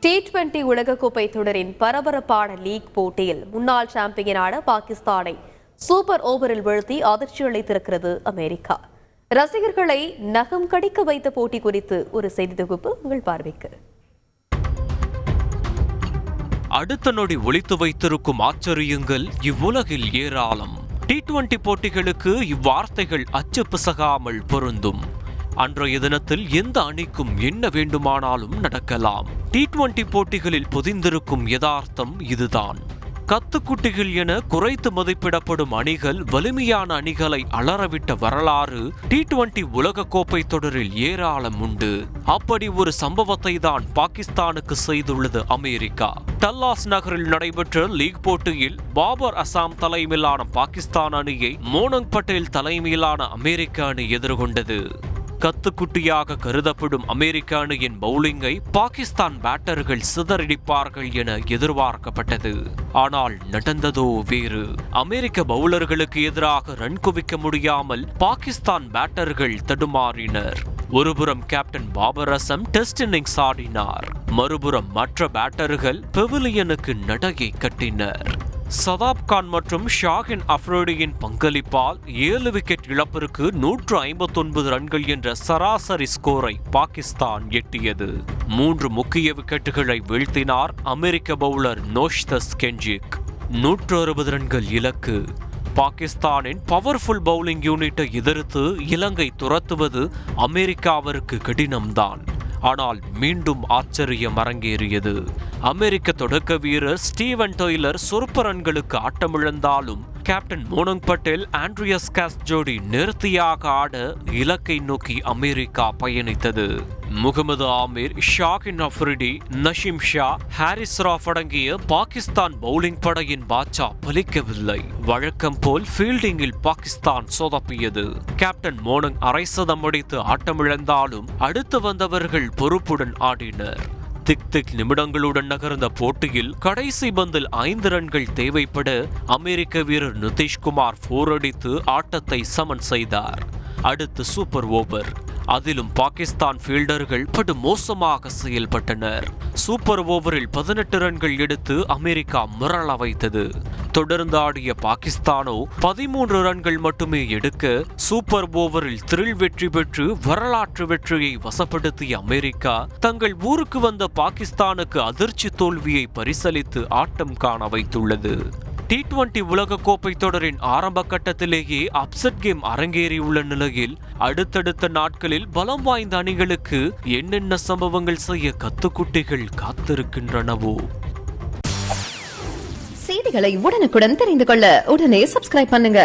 T20 உலகக்கோப்பை தொடரின் பரபரப்பான லீக் போட்டியில் முன்னாள் சாம்பியனான பாகிஸ்தானை சூப்பர் ஓவரில் வீழ்த்தி அதிர்ச்சி அளித்திருக்கிறது அமெரிக்கா. ரசிகர்களை நகம் கடிக்க வைத்த போட்டி குறித்து ஒரு செய்தி தொகுப்பு உங்கள் பார்வைக்கு. அடுத்த நொடி ஒளித்து வைத்திருக்கும் ஆச்சரியங்கள் இவ்வுலகில் ஏராளம். T20 போட்டிகளுக்கு இவ்வார்த்தைகள் அச்சு பிசகாமல் பொருந்தும். அன்றைய தினத்தில் எந்த அணிக்கும் என்ன வேண்டுமானாலும் நடக்கலாம். T20 போட்டிகளில் பொதிந்திருக்கும் யதார்த்தம் இதுதான். கத்துக்குட்டிகள் என குறைத்து மதிப்பிடப்படும் அணிகள் வலிமையான அணிகளை அலறவிட்ட வரலாறு T20 உலகக்கோப்பை தொடரில் ஏராளம் உண்டு. அப்படி ஒரு சம்பவத்தை தான் பாகிஸ்தானுக்கு செய்துள்ளது அமெரிக்கா. டல்லாஸ் நகரில் நடைபெற்ற லீக் போட்டியில் பாபர் அசாம் தலைமையிலான பாகிஸ்தான் அணியை மோனங் பட்டேல் தலைமையிலான அமெரிக்க அணி எதிர்கொண்டது. கத்துக்குட்டியாக கருதப்படும் அமெரிக்க அணியின் பவுலிங்கை பாகிஸ்தான் பேட்டர்கள் சிதறடிப்பார்கள் என எதிர்பார்க்கப்பட்டது. ஆனால் நடந்ததோ வேறு. அமெரிக்க பவுலர்களுக்கு எதிராக ரன் குவிக்க முடியாமல் பாகிஸ்தான் பேட்டர்கள் தடுமாறினர். ஒருபுறம் captain Babar Azam test innings ஆடினார், மறுபுறம் மற்ற பேட்டர்கள் பெவிலியனுக்கு நடையை கட்டினர். சதாப் கான் மற்றும் ஷாகின் அஃப்ரோடியின் பங்களிப்பால் 7 விக்கெட் இழப்பிற்கு 159 ரன்கள் என்ற சராசரி ஸ்கோரை பாகிஸ்தான் எட்டியது. 3 முக்கிய விக்கெட்டுகளை வீழ்த்தினார் அமெரிக்க பவுலர் நோஷ்தஸ் கெஞ்சிக். 160 ரன்கள் இலக்கு. பாகிஸ்தானின் பவர்ஃபுல் பவுலிங் யூனிட்டை எதிர்த்து இலங்கை துரத்துவது அமெரிக்காவிற்கு கடினம்தான். ஆனால் மீண்டும் ஆச்சரியம் அரங்கேறியது. அமெரிக்க தொடக்க வீரர் ஸ்டீவன் டெய்லர் சொற்ப ரன்களுக்கு ஆட்டமிழந்தாலும் captain Monank Patel Andries Gous ஜோடி நேர்த்தியாக ஆட இலக்கை நோக்கி அமெரிக்கா பயணித்தது. முகமது ஆமீர், ஷாகின் அஃப்ரிடி, நஷீம் ஷா, ஹாரிஸ் ராஃப் அடங்கிய பாகிஸ்தான் பவுலிங் படையின் பாட்சா பலிக்கவில்லை. வழக்கம் போல் ஃபீல்டிங்கில் பாகிஸ்தான் சொதப்பியது. கேப்டன் மோனங் அரை சதம் அடித்து ஆட்டமிழந்தாலும் அடுத்து வந்தவர்கள் பொறுப்புடன் ஆடினர். திக் நிமிடங்களுடன் நகர்ந்த போட்டியில் கடைசி பந்தில் 5 ரன்கள் தேவைப்பட அமெரிக்க வீரர் நிதிஷ்குமார் 4 அடித்து ஆட்டத்தை சமன் செய்தார். அடுத்து சூப்பர் ஓவர். அதிலும் பாகிஸ்தான் ஃபீல்டர்கள் படு மோசமாக செயல்பட்டனர். சூப்பர் ஓவரில் 18 ரன்கள் எடுத்து அமெரிக்கா மிரள வைத்தது. தொடர்ந்து ஆடிய பாகிஸ்தானோ 13 ரன்கள் மட்டுமே எடுக்க சூப்பர் ஓவரில் த்ரில் வெற்றி பெற்று வரலாற்று வெற்றியை வசப்படுத்திய அமெரிக்கா தங்கள் ஊருக்கு வந்த பாகிஸ்தானுக்கு அதிர்ச்சி தோல்வியை பரிசளித்து ஆட்டம் காண வைத்துள்ளது. T20 உலகக்கோப்பை தொடரின் ஆரம்ப கட்டத்திலேயே அப்செட் கேம் அரங்கேறியுள்ள நிலையில் அடுத்தடுத்த நாட்களில் பலம் வாய்ந்த அணிகளுக்கு என்னென்ன சம்பவங்கள் செய்ய கத்துக்குட்டிகள் காத்திருக்கின்றனவோ. செய்திகளை உடனுக்குடன் தெரிந்து கொள்ள உடனே சப்ஸ்கிரைப் பண்ணுங்க.